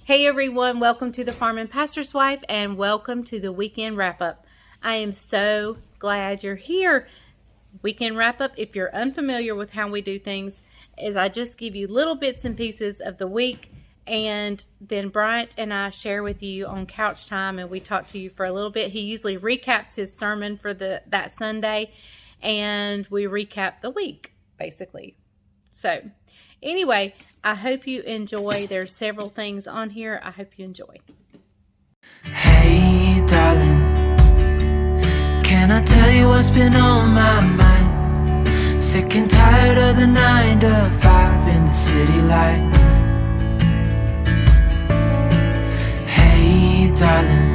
Hey everyone, welcome to the Farm and Pastor's Wife and welcome to the weekend wrap-up. I am so glad you're here. Weekend wrap-up, if you're unfamiliar with how we do things, is I just give you little bits and pieces of the week, and then Bryant and I share with you on couch time and we talk to you for a little bit. He usually recaps his sermon for that Sunday, and we recap the week basically. So anyway, I hope you enjoy. There's several things on here. I hope you enjoy. Hey darling, can I tell you what's been on my mind? Sick and tired of the 9 to 5 in the city life. Hey darling,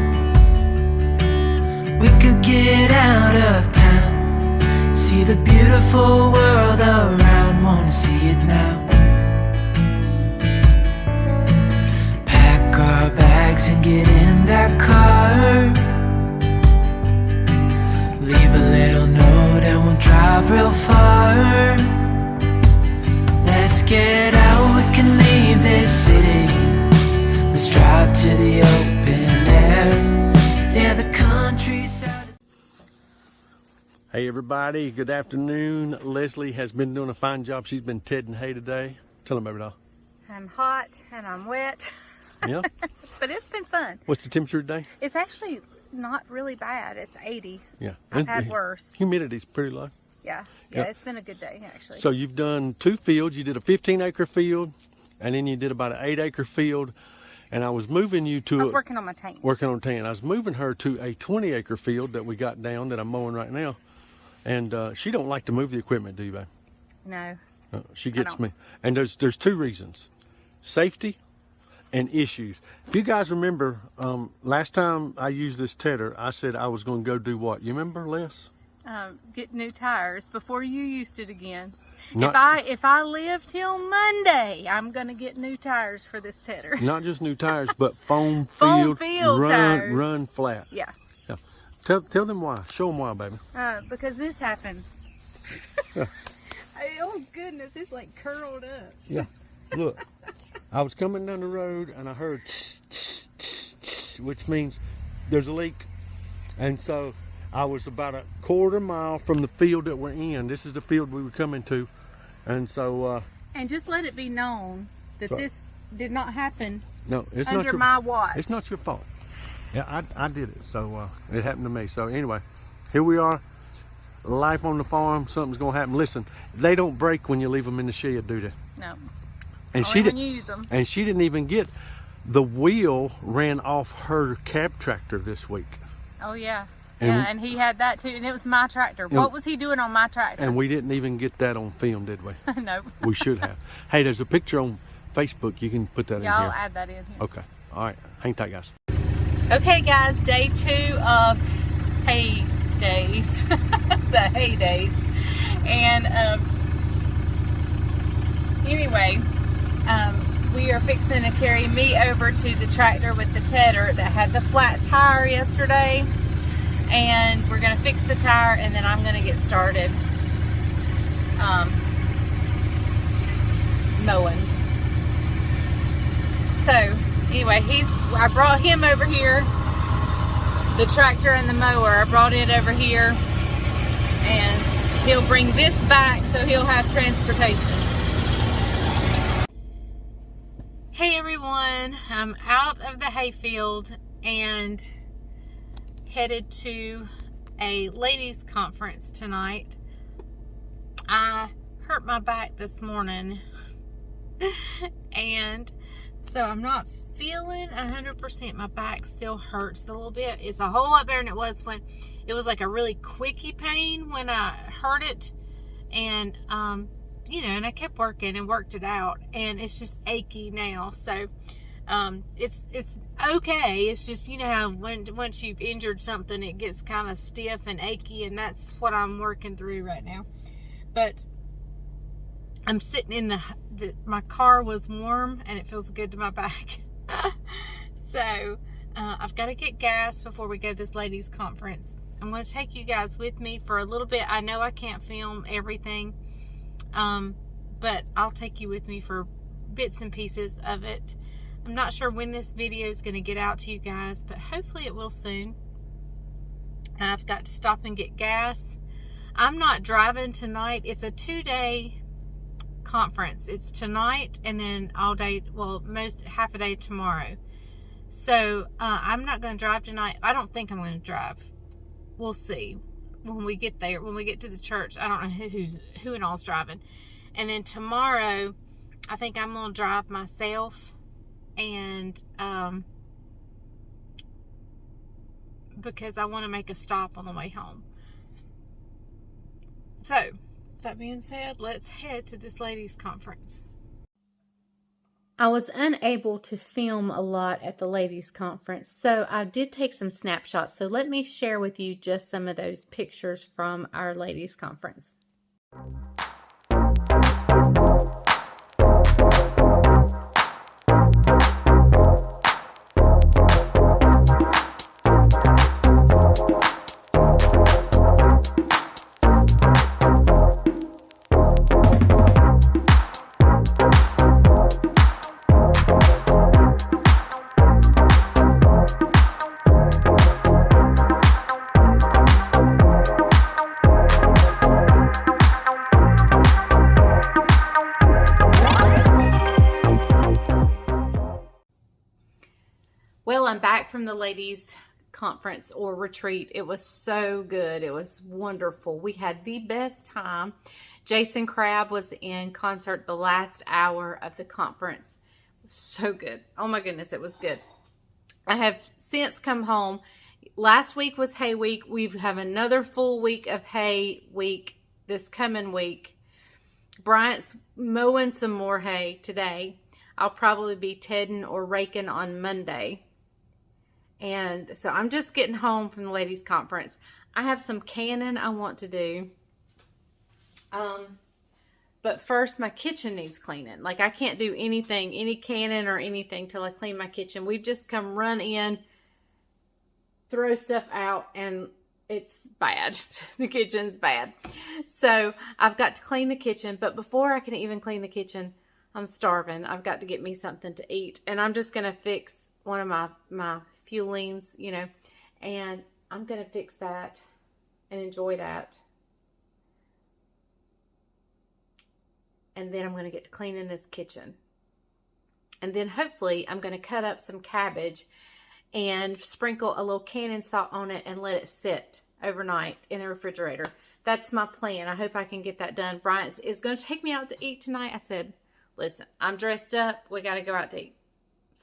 we could get out of town, see the beautiful world around, wanna see it now. Our bags and get in that car, leave a little note and we'll drive real far. Let's get out, we can leave this city, let's drive to the open air. Yeah, the countryside. Hey everybody, good afternoon. Leslie has been doing a fine job. She's been tedding hay today. Tell them, baby doll. I'm hot and I'm wet. Yeah. But it's been fun. What's the temperature today? It's actually not really bad. It's 80. Yeah. I've had worse. Humidity's pretty low. Yeah. Yeah. It's been a good day actually. So you've done 2 fields. You did a 15-acre field, and then you did about an 8-acre field. And I was moving you to... I was working on my tank. Working on 10. I was moving her to a 20-acre field that we got down that I'm mowing right now. And she don't like to move the equipment, do you, babe? No. She gets me. And there's 2 reasons. Safety and issues. If you guys remember, last time I used this tedder, I said I was going to go do what? You remember, Les? Get new tires before you used it again. Not, if I live till Monday, I'm going to get new tires for this tedder. Not just new tires, but foam field run, tires. flat. Yeah. Yeah. Tell them why. Show them why, baby. Because this happened. Oh goodness, it's like curled up. Yeah. Look. I was coming down the road and I heard tch, tch, tch, tch, which means there's a leak. And so I was about a quarter mile from the field that we're in. This is the field we were coming to. And so... and just let it be known that this did not happen it's under my watch. It's not your fault. Yeah, I did it. So it happened to me. So anyway, here we are. Life on the farm. Something's going to happen. Listen, they don't break when you leave them in the shed, do they? No. And she didn't even get the wheel ran off her cab tractor this week. Oh yeah. And he had that too, and it was my tractor. What was he doing on my tractor? And we didn't even get that on film, did we? No. We should have. Hey, there's a picture on Facebook. You can put that in here. Yeah, I'll add that in here. Okay. All right. Hang tight, guys. Okay, guys. Day 2 of hay days. The hay days. And anyway. We are fixing to carry me over to the tractor with the tedder that had the flat tire yesterday, and we're going to fix the tire and then I'm going to get started mowing. So anyway, I brought him over here, the tractor and the mower. I brought it over here and he'll bring this back so he'll have transportation. Hey everyone, I'm out of the hayfield and headed to a ladies conference tonight. I hurt my back this morning and so I'm not feeling 100%. My back still hurts a little bit. It's a whole lot better than it was when it was like a really quickie pain when I hurt it, and you know, and I kept working and worked it out, and it's just achy now. So it's okay. It's just, you know how once you've injured something, it gets kind of stiff and achy, and that's what I'm working through right now. But I'm sitting in my car was warm and it feels good to my back. So I've got to get gas before we go to this ladies conference. I'm going to take you guys with me for a little bit. I know I can't film everything, but I'll take you with me for bits and pieces of it. I'm not sure when this video is going to get out to you guys, but hopefully it will soon. I've got to stop and get gas. I'm not driving tonight. It's a 2-day conference. It's tonight and then all day, well, half a day tomorrow. So I'm not going to drive tonight. I don't think I'm going to drive. We'll see when we get there. When we get to the church, I don't know who and all's driving. And then tomorrow, I think I'm going to drive myself, and because I want to make a stop on the way home. So, that being said, let's head to this ladies' conference. I was unable to film a lot at the ladies' conference, so I did take some snapshots. So let me share with you just some of those pictures from our ladies' conference. Well, I'm back from the ladies' conference or retreat. It was so good. It was wonderful. We had the best time. Jason Crabb was in concert the last hour of the conference. It was so good. Oh my goodness, it was good. I have since come home. Last week was hay week. We have another full week of hay week this coming week. Bryant's mowing some more hay today. I'll probably be tedding or raking on Monday. And so I'm just getting home from the ladies' conference. I have some canning I want to do. But first, my kitchen needs cleaning. Like, I can't do anything, any canning or anything till I clean my kitchen. We've just come run in, throw stuff out, and it's bad. The kitchen's bad. So I've got to clean the kitchen. But before I can even clean the kitchen, I'm starving. I've got to get me something to eat. And I'm just going to fix one of my fuelings, you know, and I'm going to fix that and enjoy that. And then I'm going to get to cleaning this kitchen. And then hopefully I'm going to cut up some cabbage and sprinkle a little canning salt on it and let it sit overnight in the refrigerator. That's my plan. I hope I can get that done. Bryant is going to take me out to eat tonight. I said, listen, I'm dressed up. We got to go out to eat.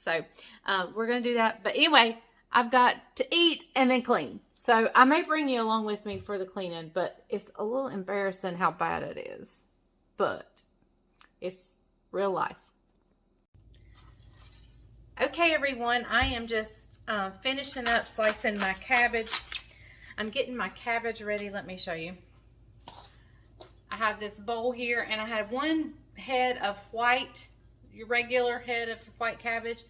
So we're going to do that. But anyway, I've got to eat and then clean. So I may bring you along with me for the cleaning, but it's a little embarrassing how bad it is. But it's real life. Okay, everyone. I am just finishing up slicing my cabbage. I'm getting my cabbage ready. Let me show you. I have this bowl here, and I have one head of white, your regular head of white cabbage,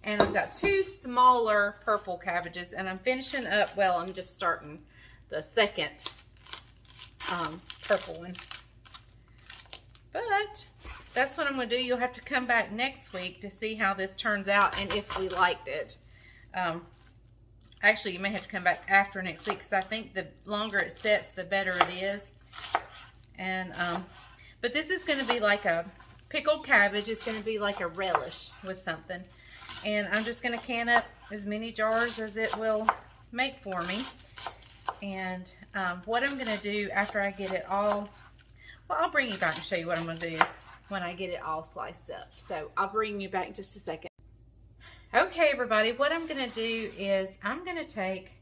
and I've got two smaller purple cabbages, and I'm finishing up, well, I'm just starting the second purple one. But that's what I'm going to do. You'll have to come back next week to see how this turns out and if we liked it. Actually, you may have to come back after next week, because I think the longer it sets, the better it is. And but this is going to be like a pickled cabbage. It's going to be like a relish with something. And I'm just going to can up as many jars as it will make for me. And what I'm going to do after I get it all, well, I'll bring you back and show you what I'm going to do when I get it all sliced up. So I'll bring you back in just a second. Okay, everybody, what I'm going to do is I'm going to take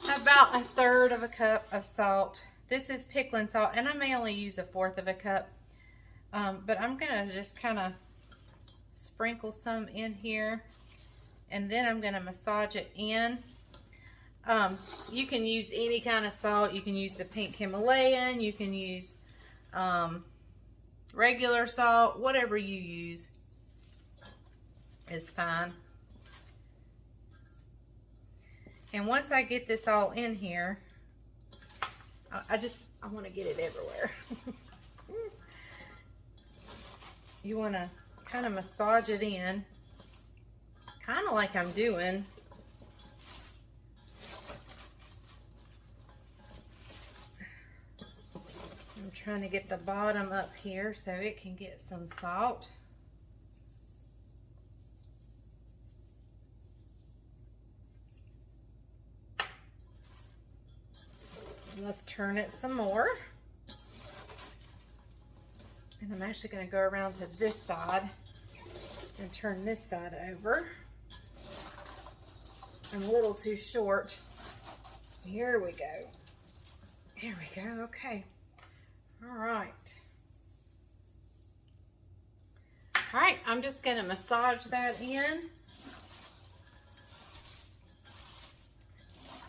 about 1/3 of a cup of salt. This is pickling salt, and I may only use 1/4 of a cup. But I'm going to just kind of sprinkle some in here, and then I'm going to massage it in. You can use any kind of salt. You can use the pink Himalayan. You can use regular salt. Whatever you use is fine. And once I get this all in here, I want to get it everywhere. You want to kind of massage it in kind of like I'm doing. I'm trying to get the bottom up here so it can get some salt. Let's turn it some more. And I'm actually going to go around to this side and turn this side over. I'm a little too short. Here we go. Here we go. Okay. All right. All right. I'm just going to massage that in.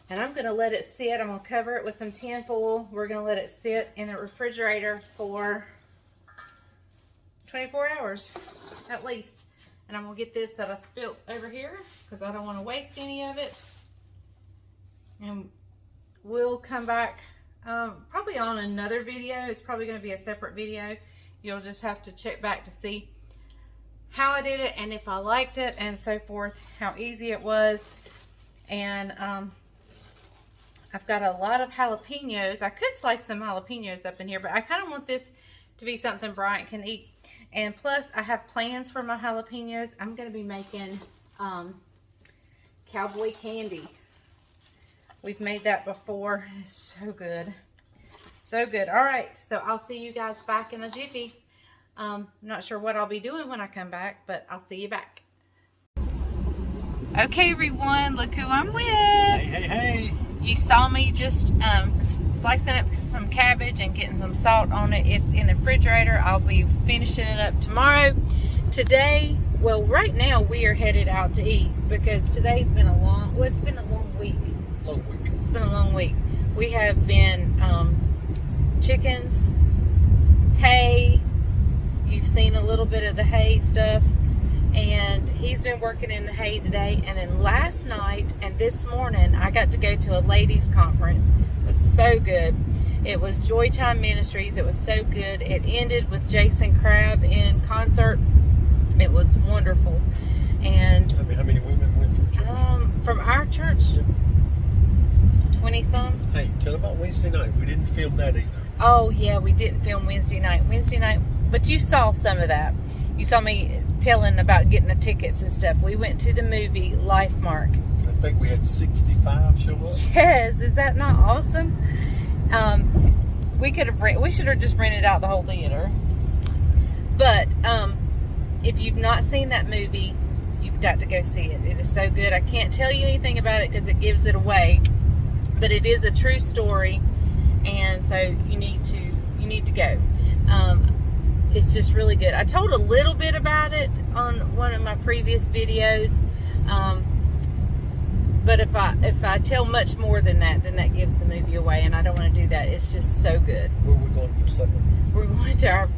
And I'm going to let it sit. I'm going to cover it with some tin foil. We're going to let it sit in the refrigerator for 24 hours at least. And I'm going to get this that I spilt over here because I don't want to waste any of it. And we'll come back probably on another video. It's probably going to be a separate video. You'll just have to check back to see how I did it and if I liked it and so forth, how easy it was. And I've got a lot of jalapenos. I could slice some jalapenos up in here, but I kind of want this to be something Bryant can eat. And plus, I have plans for my jalapenos. I'm going to be making cowboy candy. We've made that before. It's so good. So good. All right, so I'll see you guys back in a jiffy. I'm not sure what I'll be doing when I come back, but I'll see you back. Okay, everyone, look who I'm with. Hey, hey, hey. You saw me just slicing up some cabbage and getting some salt on it. It's in the refrigerator. I'll be finishing it up tomorrow. Today, well, right now we are headed out to eat because today's been a long, well, it's been a long week. Long week. It's been a long week. We have been chickens, hay. You've seen a little bit of the hay stuff. And he's been working in the hay today. And then last night and this morning, I got to go to a ladies' conference. It was so good. It was Joytime Ministries. It was so good. It ended with Jason Crabb in concert. It was wonderful. And how many women went from church? From our church, 20-some. Hey, tell about Wednesday night. We didn't film that either. Oh, yeah, we didn't film Wednesday night. But you saw some of that. You saw me telling about getting the tickets and stuff. We went to the movie Life Mark. I think we had 65 show up. Yes, is that not awesome? We should have just rented out the whole theater. But if you've not seen that movie, you've got to go see it. It is so good. I can't tell you anything about it because it gives it away. But it is a true story, and so you need to go. It's just really good. I told a little bit about it on one of my previous videos, but if I tell much more than that, then that gives the movie away, and I don't want to do that. It's just so good. Where are we going for supper? We're going to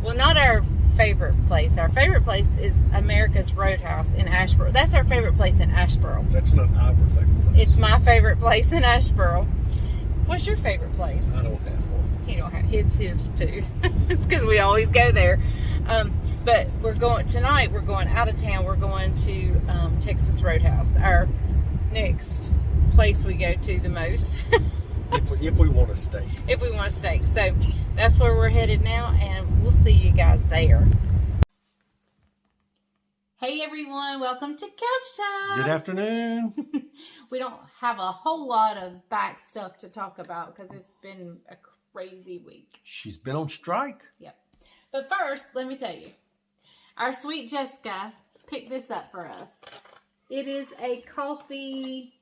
well, not our favorite place. Our favorite place is America's Roadhouse in Asheboro. That's our favorite place in Asheboro. That's not our favorite place. It's my favorite place in Asheboro. What's your favorite place? I don't have one. He don't have his too. It's because we always go there. But tonight we're going out of town. We're going to Texas Roadhouse, our next place we go to the most. if we want a steak. If we want a steak. So that's where we're headed now, and we'll see you guys there. Hey everyone, welcome to Couch Time. Good afternoon. We don't have a whole lot of back stuff to talk about because it's been a crazy week. She's been on strike. Yep. But first, let me tell you, our sweet Jessica picked this up for us. It is a coffee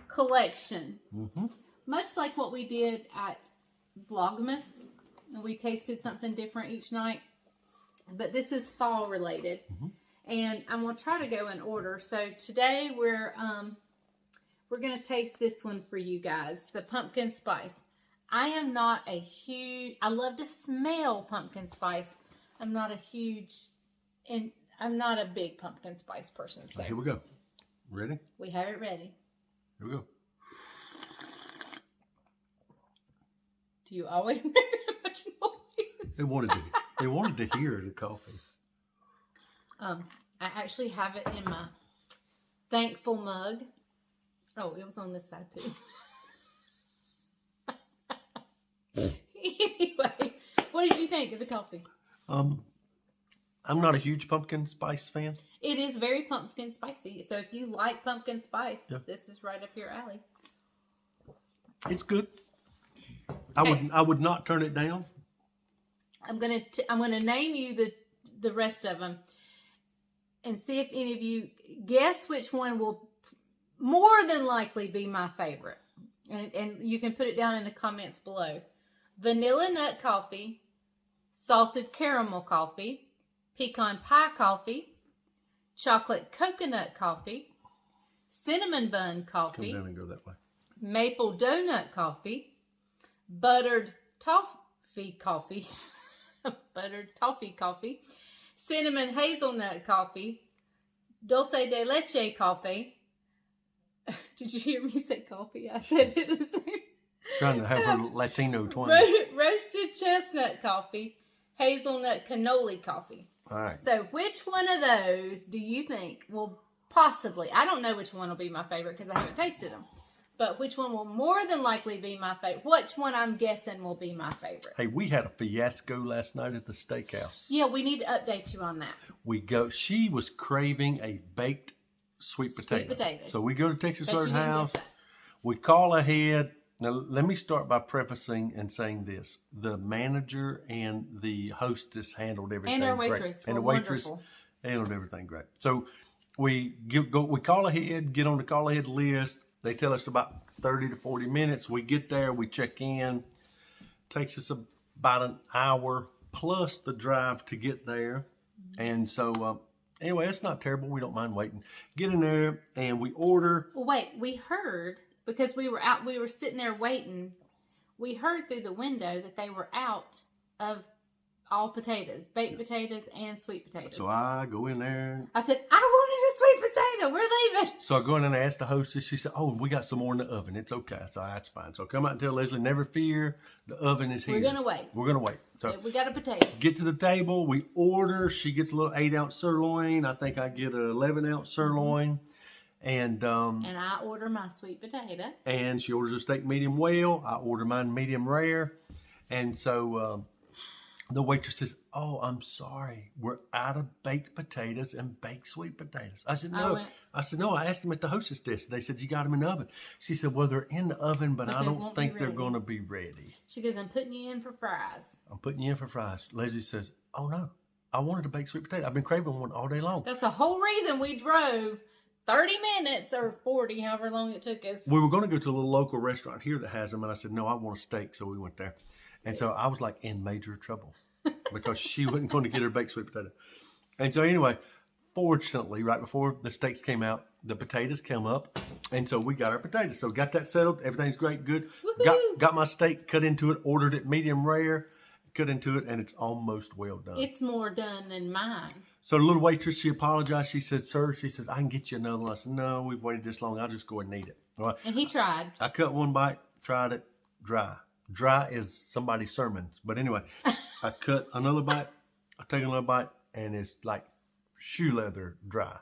collection. Mm-hmm. Much like what we did at Vlogmas. We tasted something different each night. But this is fall related. Mm-hmm. And I'm going to try to go in order. So today we're going to taste this one for you guys. The pumpkin spice. I am not a huge, I love to smell pumpkin spice. I'm not a big pumpkin spice person. So here we go. Ready? We have it ready. Here we go. Do you always make that much noise? They wanted to hear the coffee. I actually have it in my thankful mug. Oh, it was on this side too. Anyway, what did you think of the coffee? I'm not a huge pumpkin spice fan. It is very pumpkin spicy. So if you like pumpkin spice, this is right up your alley. It's good. I would not turn it down. I'm gonna name you the rest of them and see if any of you guess which one will more than likely be my favorite. And you can put it down in the comments below. Vanilla nut coffee, salted caramel coffee, pecan pie coffee, chocolate coconut coffee, cinnamon bun coffee, Come down and go that way. maple donut coffee, buttered toffee coffee, cinnamon hazelnut coffee, dulce de leche coffee. Did you hear me say coffee? I said it the same. Trying to have her Latino twang. Roasted chestnut coffee, hazelnut cannoli coffee. All right. So which one of those do you think will possibly, I don't know which one will be my favorite because I haven't tasted them, but which one will more than likely be my favorite? Which one I'm guessing will be my favorite? Hey, we had a fiasco last night at the steakhouse. Yeah, we need to update you on that. She was craving a baked sweet potato. So we go to Texas Roadhouse. We call ahead. Now, let me start by prefacing and saying this. The manager and the hostess handled everything And our great. waitress. And the waitress wonderful. handled everything great. So we call ahead, get on the call ahead list. They tell us about 30 to 40 minutes. We get there, we check in. Takes us about an hour plus the drive to get there. And so, anyway, it's not terrible. We don't mind waiting. Get in there and we order. Well, wait, we heard, because we were sitting there waiting, we heard through the window that they were out of all potatoes, baked potatoes and sweet potatoes. So I go in there. I said, I wanted a sweet potato. We're leaving. So I go in and I ask the hostess. She said, oh, we got some more in the oven. It's okay. So that's fine. So I come out and tell Leslie, never fear. The oven is here. We're going to wait. We're going to wait. So yeah, we got a potato. Get to the table. We order. She gets a little 8-ounce sirloin. I think I get an 11-ounce sirloin. And I order my sweet potato. And she orders a steak medium well. I order mine medium rare. And so the waitress says, oh, I'm sorry. We're out of baked potatoes and baked sweet potatoes. I said, no. I asked them at the hostess desk. They said, you got them in the oven. She said, well, they're in the oven, but I don't think they're going to be ready. She goes, I'm putting you in for fries. I'm putting you in for fries. Leslie says, oh, no. I wanted a baked sweet potato. I've been craving one all day long. That's the whole reason we drove 30 minutes or 40, however long it took us. We were going to go to a little local restaurant here that has them. And I said, no, I want a steak. So we went there. And so I was like in major trouble because she wasn't going to get her baked sweet potato. And so anyway, fortunately, right before the steaks came out, the potatoes came up. And so we got our potatoes. So got that settled. Everything's great, good. Got my steak, cut into it, ordered it medium rare, cut into it, and it's almost well done. It's more done than mine. So the little waitress, she apologized. She said, sir, she says, I can get you another one. I said, no, we've waited this long. I'll just go ahead and eat it. All right. And he tried. I cut one bite, tried it, dry. Dry is somebody's sermons. But anyway, I cut another bite, I take another bite, and it's like shoe leather dry.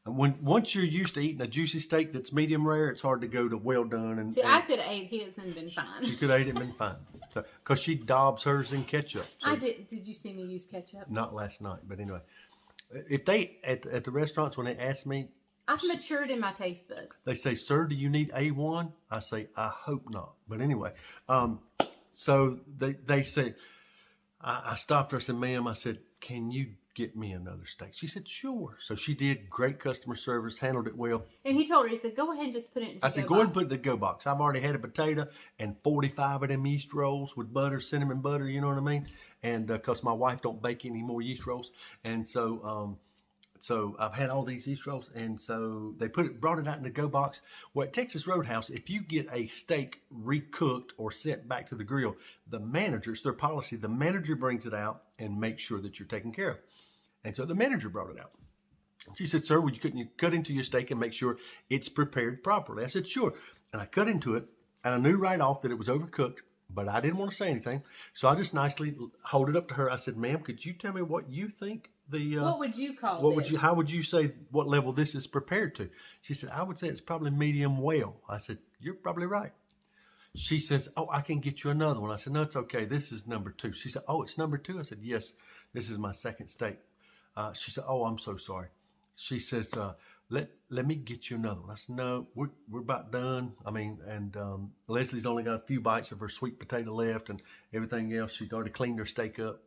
And once you're used to eating a juicy steak that's medium rare, it's hard to go to well done. And see, I could have ate his and been fine. She could have ate it and been fine. Because she daubs hers in ketchup. So I did. Did you see me use ketchup? Not last night, but anyway. If they, at the restaurants, when they ask me. I've matured in my taste buds. They say, sir, do you need A1? I say, I hope not. But anyway, so they say, I stopped her. I said, ma'am, I said, can you get me another steak? She said, sure. So she did. Great customer service, handled it well. And he told her, he said, go ahead and just put it into I said, go ahead and put it in the go box. I've already had a potato and 45 of them yeast rolls with butter, cinnamon butter, you know what I mean? And because my wife don't bake any more yeast rolls. And so so I've had all these yeast rolls, and so they brought it out in the go box. Well, at Texas Roadhouse, if you get a steak recooked or sent back to the grill, the manager, it's their policy, the manager brings it out and makes sure that you're taken care of. And so the manager brought it out. She said, sir, couldn't you cut into your steak and make sure it's prepared properly? I said, sure. And I cut into it, and I knew right off that it was overcooked, but I didn't want to say anything. So I just nicely hold it up to her. I said, ma'am, could you tell me what you think the what would you call what this? would you? How would you say what level this is prepared to? She said, I would say it's probably medium well. I said, you're probably right. She says, oh, I can get you another one. I said, no, it's okay. This is number 2. She said, oh, it's number 2. I said, yes, this is my second steak. She said, oh, I'm so sorry. She says, let me get you another one. I said, no, we're about done. I mean, and Leslie's only got a few bites of her sweet potato left, and everything else, she's already cleaned her steak up.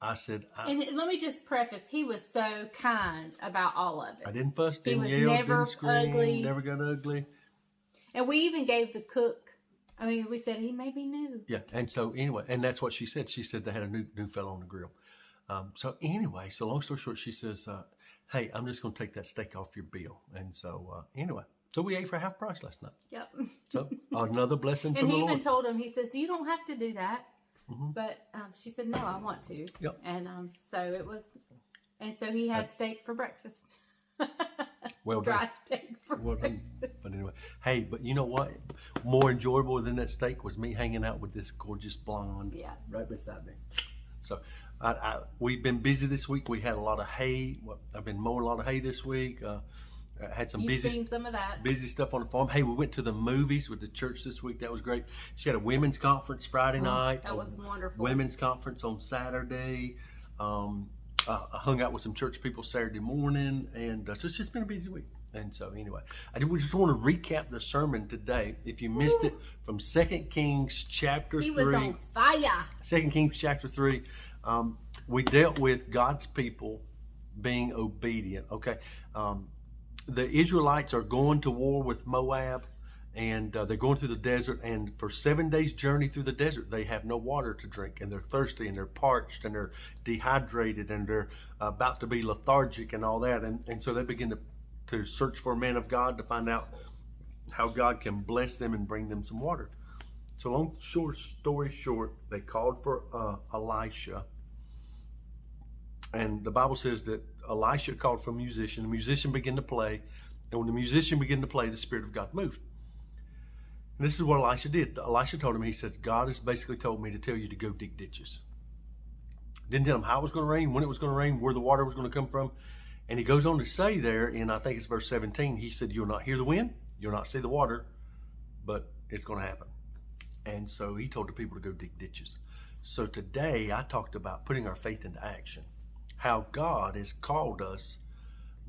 I said, and let me just preface, he was so kind about all of it. I didn't fuss, didn't was yell, never didn't scream, ugly. never got ugly. And we even gave the cook, we said he may be new. Yeah, and so anyway, and that's what she said. She said they had a new fellow on the grill. So anyway, so long story short, she says, hey, I'm just going to take that steak off your bill. And so anyway, so we ate for half price last night. Yep. So another blessing from and the he Lord. even told him, he says, you don't have to do that. Mm-hmm. But she said, no, I want to. Yep. And so it was, and so he had steak for breakfast. Well Dry done. steak for Well done. breakfast. But anyway, hey, but you know what? More enjoyable than that steak was me hanging out with this gorgeous blonde right beside me. So we've been busy this week. We had a lot of hay. I've been mowing a lot of hay this week. Had some You've seen some of that. busy stuff on the farm. Hey, we went to the movies with the church this week. That was great. She had a women's conference Friday night. That was wonderful. Women's conference on Saturday. I hung out with some church people Saturday morning, and so it's just been a busy week. And so anyway, we just want to recap the sermon today. If you missed it, from 2 Kings chapter 3. He was on fire. 2 Kings chapter 3. We dealt with God's people being obedient. Okay. The Israelites are going to war with Moab, and they're going through the desert, and for 7 days journey through the desert, they have no water to drink, and they're thirsty, and they're parched, and they're dehydrated, and they're about to be lethargic and all that. And so they begin to search for a man of God to find out how God can bless them and bring them some water. So long story short, they called for Elisha. And the Bible says that Elisha called for a musician. The musician began to play. And when the musician began to play, the Spirit of God moved. And this is what Elisha did. Elisha told him, he said, God has basically told me to tell you to go dig ditches. Didn't tell him how it was going to rain, when it was going to rain, where the water was going to come from. And he goes on to say there, in I think it's verse 17, he said, you'll not hear the wind, you'll not see the water, but it's going to happen. And so he told the people to go dig ditches. So today I talked about putting our faith into action. How God has called us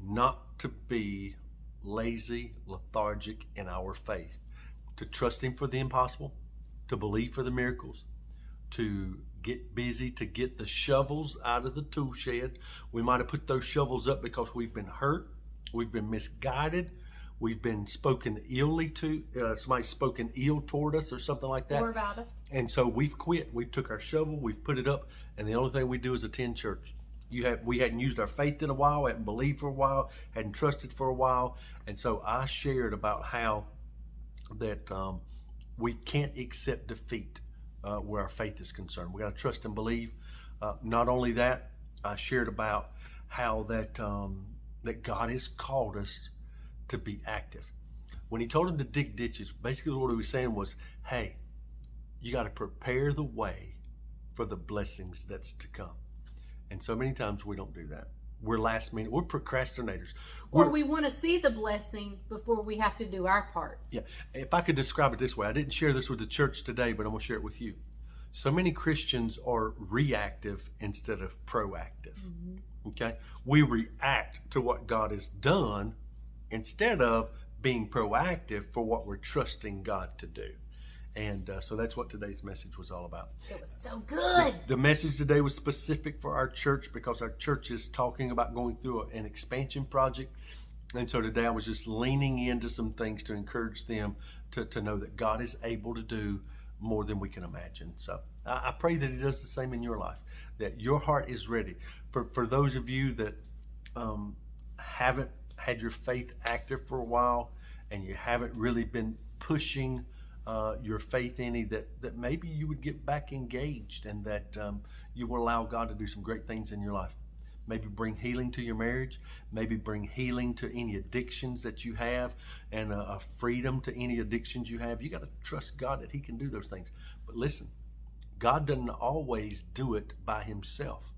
not to be lazy, lethargic in our faith, to trust Him for the impossible, to believe for the miracles, to get busy, to get the shovels out of the tool shed. We might have put those shovels up because we've been hurt, we've been misguided, we've been spoken illy to, somebody's spoken ill toward us or something like that. Or about us. And so we've quit. We've took our shovel, we've put it up, and the only thing we do is attend church. We hadn't used our faith in a while, hadn't believed for a while, hadn't trusted for a while. And so I shared about how that we can't accept defeat where our faith is concerned. We got to trust and believe. Not only that, I shared about how that God has called us to be active. When He told him to dig ditches, basically what He was saying was, hey, you got to prepare the way for the blessings that's to come. And so many times we don't do that. We're last minute. We're procrastinators. Or we want to see the blessing before we have to do our part. Yeah. If I could describe it this way, I didn't share this with the church today, but I'm going to share it with you. So many Christians are reactive instead of proactive. Mm-hmm. Okay? We react to what God has done instead of being proactive for what we're trusting God to do. And so that's what today's message was all about. It was so good. The message today was specific for our church because our church is talking about going through an expansion project. And so today I was just leaning into some things to encourage them to know that God is able to do more than we can imagine. So I pray that He does the same in your life, that your heart is ready. For those of you that haven't had your faith active for a while and you haven't really been pushing your faith any, that maybe you would get back engaged and that you will allow God to do some great things in your life. Maybe bring healing to your marriage, maybe bring healing to any addictions that you have and a freedom to any addictions you have. You got to trust God that He can do those things. But listen, God doesn't always do it by Himself.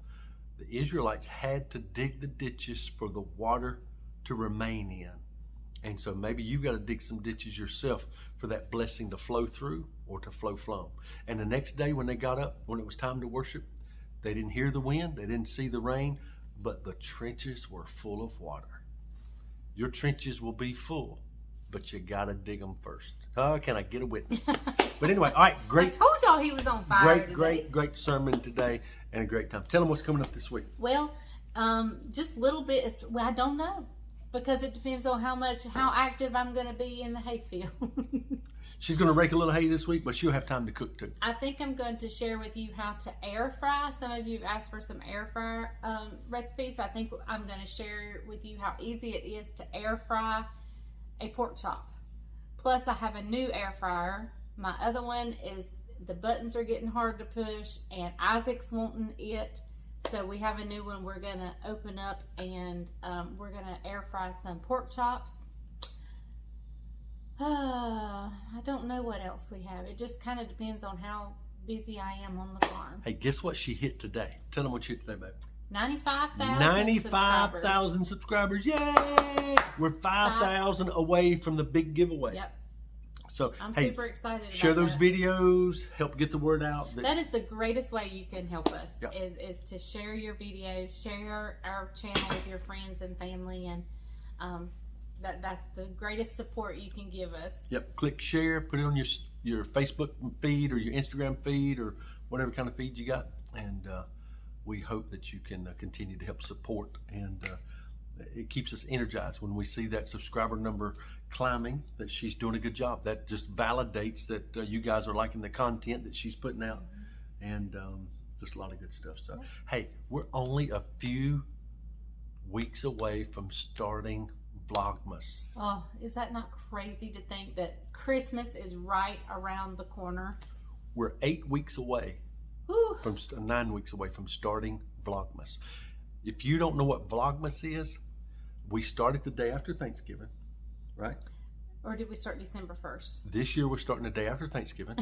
The Israelites had to dig the ditches for the water to remain in. And so maybe you've got to dig some ditches yourself for that blessing to flow through or to flow from. And the next day when they got up, when it was time to worship, they didn't hear the wind, they didn't see the rain, but the trenches were full of water. Your trenches will be full, but you got to dig them first. Oh, can I get a witness? But anyway, all right, great. I told y'all he was on fire today. Great sermon today and a great time. Tell them what's coming up this week. Well, just a little bit. Well, I don't know, because it depends on how active I'm going to be in the hayfield. She's going to rake a little hay this week, but she'll have time to cook too. I think I'm going to share with you how to air fry. Some of you have asked for some air fryer recipes. So I think I'm going to share with you how easy it is to air fry a pork chop. Plus, I have a new air fryer. My other one is, the buttons are getting hard to push, and Isaac's wanting it. So we have a new one we're going to open up, and we're going to air fry some pork chops. I don't know what else we have. It just kind of depends on how busy I am on the farm. Hey, guess what she hit today? Tell them what you hit today, babe. 95,000 95,000 subscribers. Yay! We're 5,000 away from the big giveaway. Yep. So I'm super excited about share those that. videos, help get the word out. That is the greatest way you can help us. Yep. is to share your videos, share our channel with your friends and family, and that's the greatest support you can give us. Yep. Click share, put it on your Facebook feed or your Instagram feed or whatever kind of feed you got, and we hope that you can continue to help support, and it keeps us energized when we see that subscriber number climbing, that she's doing a good job. That just validates that you guys are liking the content that she's putting out, and just a lot of good stuff. So hey, we're only a few weeks away from starting Vlogmas. Oh, is that not crazy to think that Christmas is right around the corner? We're 8 weeks away. Whew. From 9 weeks away from starting Vlogmas. If you don't know what Vlogmas is, we started the day after Thanksgiving, right? Or did we start December 1st? This year we're starting the day after Thanksgiving,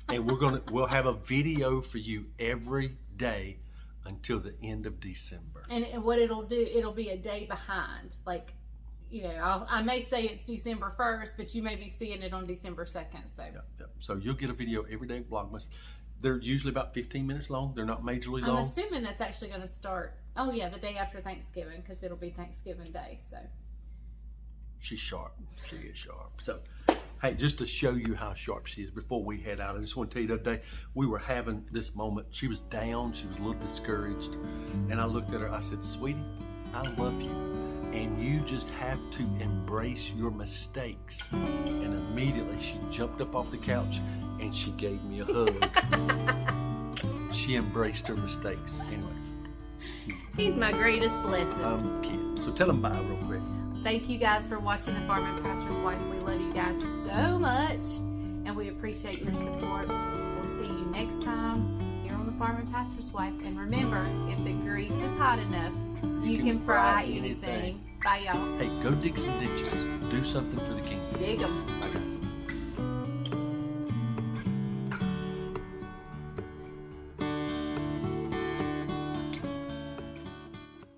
and we'll have a video for you every day until the end of December. And what it'll do, it'll be a day behind. Like, you know, I may say it's December 1st, but you may be seeing it on December 2nd. So, Yep. So you'll get a video every day of Vlogmas. They're usually about 15 minutes long. They're not majorly long. I'm assuming that's actually going to start, oh yeah, the day after Thanksgiving, because it'll be Thanksgiving Day. So she's sharp. She is sharp. So, hey, just to show you how sharp she is, before we head out, I just want to tell you the other day, we were having this moment. She was down. She was a little discouraged. And I looked at her. I said, sweetie, I love you. And you just have to embrace your mistakes. And immediately she jumped up off the couch and she gave me a hug. She embraced her mistakes. Anyway. He's my greatest blessing. I'm a kid. So tell them bye real quick. Thank you guys for watching The Farm and Pastor's Wife. We love you guys so much, and we appreciate your support. We'll see you next time here on The Farm and Pastor's Wife. And remember, if the grease is hot enough, you can fry anything. Bye, y'all. Hey, go dig some ditches. Do something for the kingdom. Dig 'em. Bye, guys.